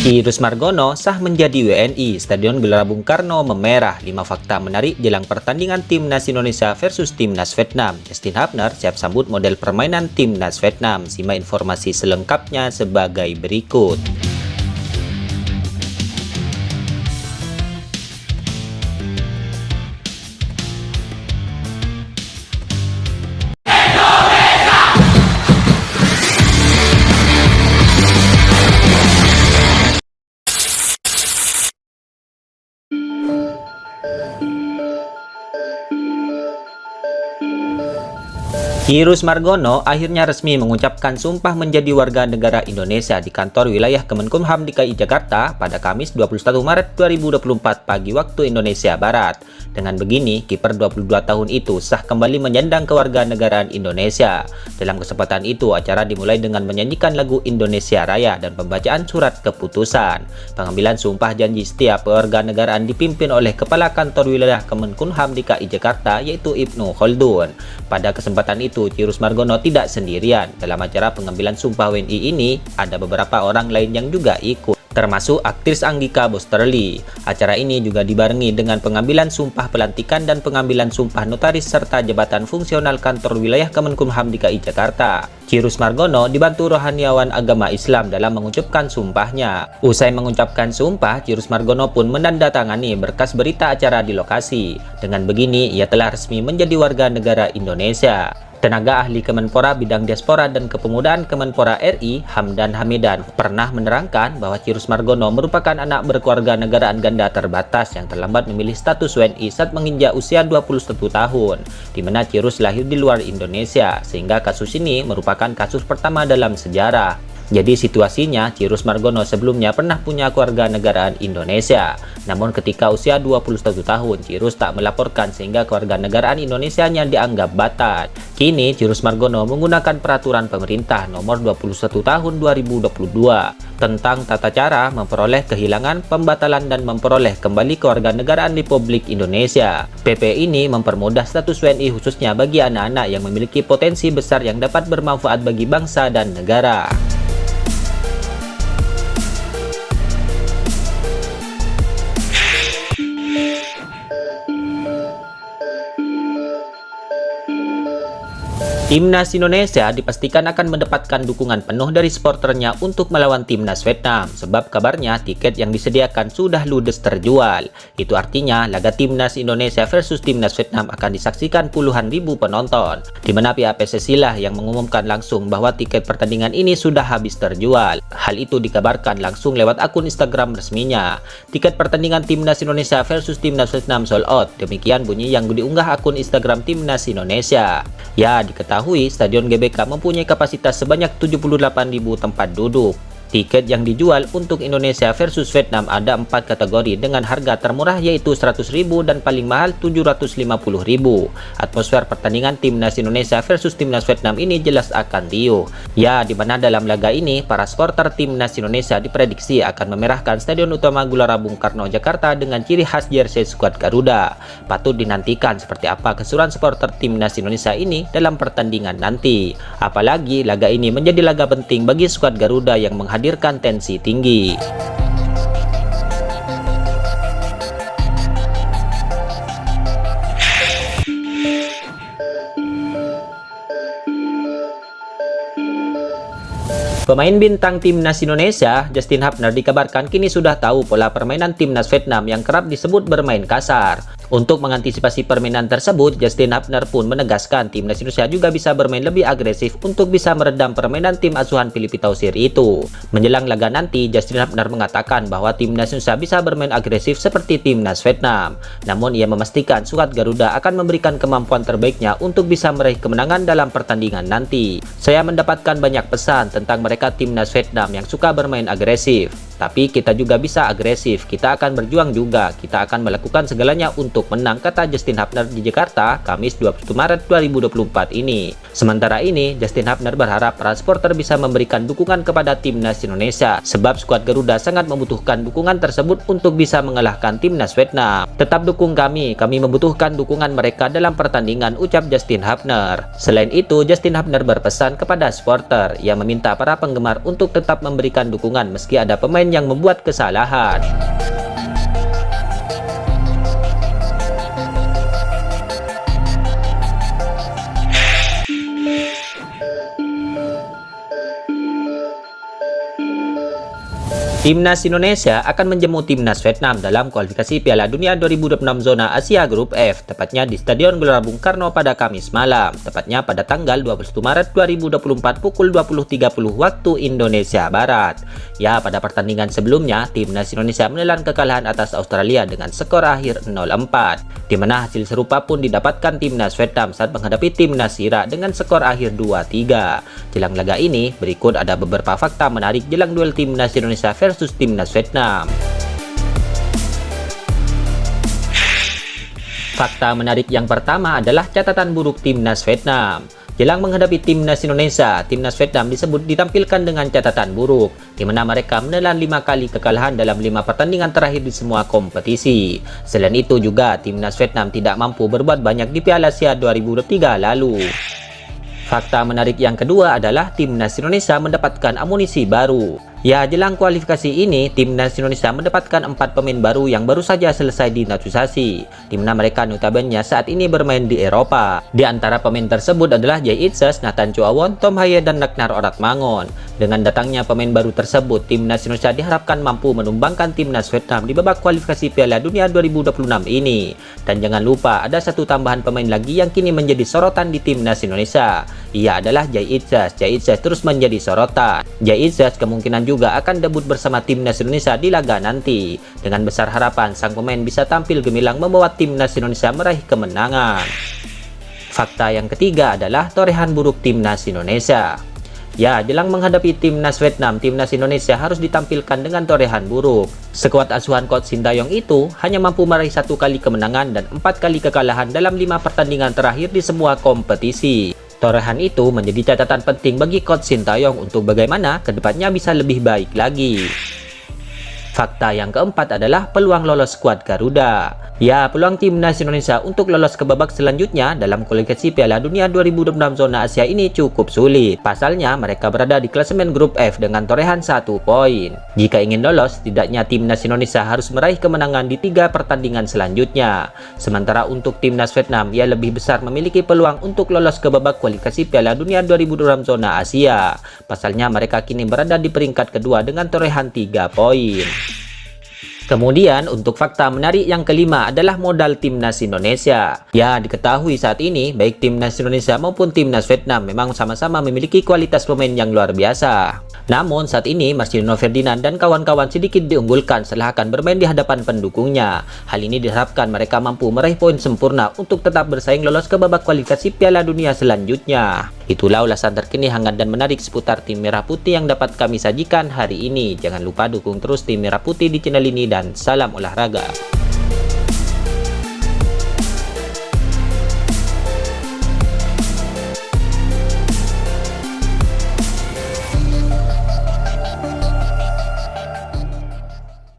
Kirus Margono sah menjadi WNI, Stadion Gelora Bung Karno memerah. 5 fakta menarik jelang pertandingan Timnas Indonesia versus Timnas Vietnam. Justin Hapner siap sambut model permainan Timnas Vietnam. Simak informasi selengkapnya sebagai berikut. Kirus Margono akhirnya resmi mengucapkan sumpah menjadi warga negara Indonesia di kantor wilayah Kemenkumham DKI Jakarta pada Kamis 21 Maret 2024 pagi waktu Indonesia Barat. Dengan begini, kiper 22 tahun itu sah kembali menyandang kewarganegaraan Indonesia. Dalam kesempatan itu, acara dimulai dengan menyanyikan lagu Indonesia Raya dan pembacaan surat keputusan. Pengambilan sumpah janji setia kewarganegaraan dipimpin oleh Kepala Kantor Wilayah Kemenkumham DKI Jakarta yaitu Ibnu Khaldun. Pada kesempatan itu, Kirus Margono tidak sendirian. Dalam acara pengambilan sumpah WNI ini, ada beberapa orang lain yang juga ikut, termasuk aktris Anggika Bosterly. Acara ini juga dibarengi dengan pengambilan sumpah pelantikan dan pengambilan sumpah notaris serta jabatan fungsional kantor wilayah Kemenkumham DKI Jakarta. Kirus Margono dibantu rohaniawan agama Islam dalam mengucapkan sumpahnya. Usai mengucapkan sumpah, Kirus Margono pun menandatangani berkas berita acara di lokasi. Dengan begini, ia telah resmi menjadi warga negara Indonesia. Tenaga ahli Kemenpora bidang diaspora dan kepemudaan Kemenpora RI, Hamdan Hamidan, pernah menerangkan bahwa Kirus Margono merupakan anak berkeluarga negaraan ganda terbatas yang terlambat memilih status WNI saat menginjak usia 21 tahun, di mana Kirus lahir di luar Indonesia, sehingga kasus ini merupakan kasus pertama dalam sejarah. Jadi situasinya, Kirus Margono sebelumnya pernah punya kewarganegaraan Indonesia. Namun ketika usia 21 tahun, Kirus tak melaporkan sehingga kewarganegaraan Indonesianya dianggap batal. Kini, Kirus Margono menggunakan peraturan pemerintah nomor 21 tahun 2022 tentang tata cara memperoleh kehilangan, pembatalan, dan memperoleh kembali kewarganegaraan Republik Indonesia. PP ini mempermudah status WNI khususnya bagi anak-anak yang memiliki potensi besar yang dapat bermanfaat bagi bangsa dan negara. Timnas Indonesia dipastikan akan mendapatkan dukungan penuh dari supporternya untuk melawan Timnas Vietnam, sebab kabarnya tiket yang disediakan sudah ludes terjual. Itu artinya laga Timnas Indonesia versus Timnas Vietnam akan disaksikan puluhan ribu penonton, di mana pihak PSSI lah yang mengumumkan langsung bahwa tiket pertandingan ini sudah habis terjual. Hal itu dikabarkan langsung lewat akun Instagram resminya. Tiket pertandingan Timnas Indonesia versus Timnas Vietnam sold out, demikian bunyi yang diunggah akun Instagram Timnas Indonesia. Ya, diketahui Stadion GBK mempunyai kapasitas sebanyak 78.000 tempat duduk. Tiket yang dijual untuk Indonesia versus Vietnam ada 4 kategori dengan harga termurah yaitu 100.000 dan paling mahal 750.000. Atmosfer pertandingan Timnas Indonesia versus Timnas Vietnam ini jelas akan riuh. Ya, di mana dalam laga ini para supporter Timnas Indonesia diprediksi akan memerahkan Stadion Utama Gelora Bung Karno Jakarta dengan ciri khas jersey skuad Garuda. Patut dinantikan seperti apa keseruan supporter Timnas Indonesia ini dalam pertandingan nanti. Apalagi laga ini menjadi laga penting bagi skuad Garuda yang menghadirkan tensi tinggi. Pemain bintang Timnas Indonesia, Justin Hapner, dikabarkan kini sudah tahu pola permainan Timnas Vietnam yang kerap disebut bermain kasar. Untuk mengantisipasi permainan tersebut, Justin Hapner pun menegaskan Timnas Indonesia juga bisa bermain lebih agresif untuk bisa meredam permainan tim asuhan Philippe Tausir itu. Menjelang laga nanti, Justin Hapner mengatakan bahwa Timnas Indonesia bisa bermain agresif seperti Timnas Vietnam. Namun ia memastikan skuad Garuda akan memberikan kemampuan terbaiknya untuk bisa meraih kemenangan dalam pertandingan nanti. Saya mendapatkan banyak pesan tentang mereka Timnas Vietnam yang suka bermain agresif. Tapi kita juga bisa agresif, kita akan berjuang juga, kita akan melakukan segalanya untuk menang, kata Justin Hapner di Jakarta, Kamis 21 Maret 2024 ini. Sementara ini, Justin Hubner berharap para supporter bisa memberikan dukungan kepada timnas Indonesia, sebab skuad Garuda sangat membutuhkan dukungan tersebut untuk bisa mengalahkan timnas Vietnam. Tetap dukung kami membutuhkan dukungan mereka dalam pertandingan, ucap Justin Hubner. Selain itu, Justin Hubner berpesan kepada supporter yang meminta para penggemar untuk tetap memberikan dukungan meski ada pemain yang membuat kesalahan. Timnas Indonesia akan menjamu timnas Vietnam dalam kualifikasi Piala Dunia 2026 zona Asia Grup F, tepatnya di Stadion Gelora Bung Karno pada Kamis malam, tepatnya pada tanggal 21 Maret 2024 pukul 20.30 waktu Indonesia Barat. Ya, pada pertandingan sebelumnya, timnas Indonesia menelan kekalahan atas Australia dengan skor akhir 0-4, di mana hasil serupa pun didapatkan timnas Vietnam saat menghadapi timnas Irak dengan skor akhir 2-3. Jelang laga ini, berikut ada beberapa fakta menarik jelang duel timnas Indonesia versus timnas Vietnam. Fakta menarik yang pertama adalah catatan buruk timnas Vietnam. Jelang menghadapi timnas Indonesia, timnas Vietnam disebut ditampilkan dengan catatan buruk, di mana mereka menelan 5 kali kekalahan dalam 5 pertandingan terakhir di semua kompetisi. Selain itu juga, timnas Vietnam tidak mampu berbuat banyak di Piala Asia 2023 lalu. Fakta menarik yang kedua adalah timnas Indonesia mendapatkan amunisi baru. Ya, jelang kualifikasi ini, timnas Indonesia mendapatkan 4 pemain baru yang baru saja selesai dinaturalisasi, di mana mereka notabene saat ini bermain di Eropa. Di antara pemain tersebut adalah Jay Itzes, Nathan Choawon, Tom Haye, dan Ragnar Oratmangun. Dengan datangnya pemain baru tersebut, timnas Indonesia diharapkan mampu menumbangkan timnas Vietnam di babak kualifikasi Piala Dunia 2026 ini. Dan jangan lupa, ada satu tambahan pemain lagi yang kini menjadi sorotan di timnas Indonesia. Ia adalah Jay Itzes. Jay Itzes terus menjadi sorotan. Jay Itzes kemungkinan juga akan debut bersama timnas Indonesia di laga nanti. Dengan besar harapan, sang pemain bisa tampil gemilang membawa timnas Indonesia meraih kemenangan. Fakta yang ketiga adalah torehan buruk timnas Indonesia. Ya, jelang menghadapi timnas Vietnam, timnas Indonesia harus ditampilkan dengan torehan buruk. Skuad asuhan coach Sintayong itu hanya mampu meraih 1 kali kemenangan dan 4 kali kekalahan dalam 5 pertandingan terakhir di semua kompetisi. Torehan itu menjadi catatan penting bagi coach Sintayong untuk bagaimana kedepannya bisa lebih baik lagi. Fakta yang keempat adalah peluang lolos skuad Garuda. Ya, peluang timnas Indonesia untuk lolos ke babak selanjutnya dalam kualifikasi Piala Dunia 2026 zona Asia ini cukup sulit. Pasalnya, mereka berada di klasemen grup F dengan torehan 1 poin. Jika ingin lolos, setidaknya timnas Indonesia harus meraih kemenangan di 3 pertandingan selanjutnya. Sementara untuk timnas Vietnam, ia lebih besar memiliki peluang untuk lolos ke babak kualifikasi Piala Dunia 2026 zona Asia. Pasalnya, mereka kini berada di peringkat kedua dengan torehan 3 poin. Kemudian untuk fakta menarik yang kelima adalah modal timnas Indonesia. Ya, diketahui saat ini baik timnas Indonesia maupun timnas Vietnam memang sama-sama memiliki kualitas pemain yang luar biasa. Namun saat ini Marcelino Ferdinand dan kawan-kawan sedikit diunggulkan setelah akan bermain di hadapan pendukungnya. Hal ini diharapkan mereka mampu meraih poin sempurna untuk tetap bersaing lolos ke babak kualifikasi Piala Dunia selanjutnya. Itulah ulasan terkini hangat dan menarik seputar tim Merah Putih yang dapat kami sajikan hari ini. Jangan lupa dukung terus tim Merah Putih di channel ini dan salam olahraga.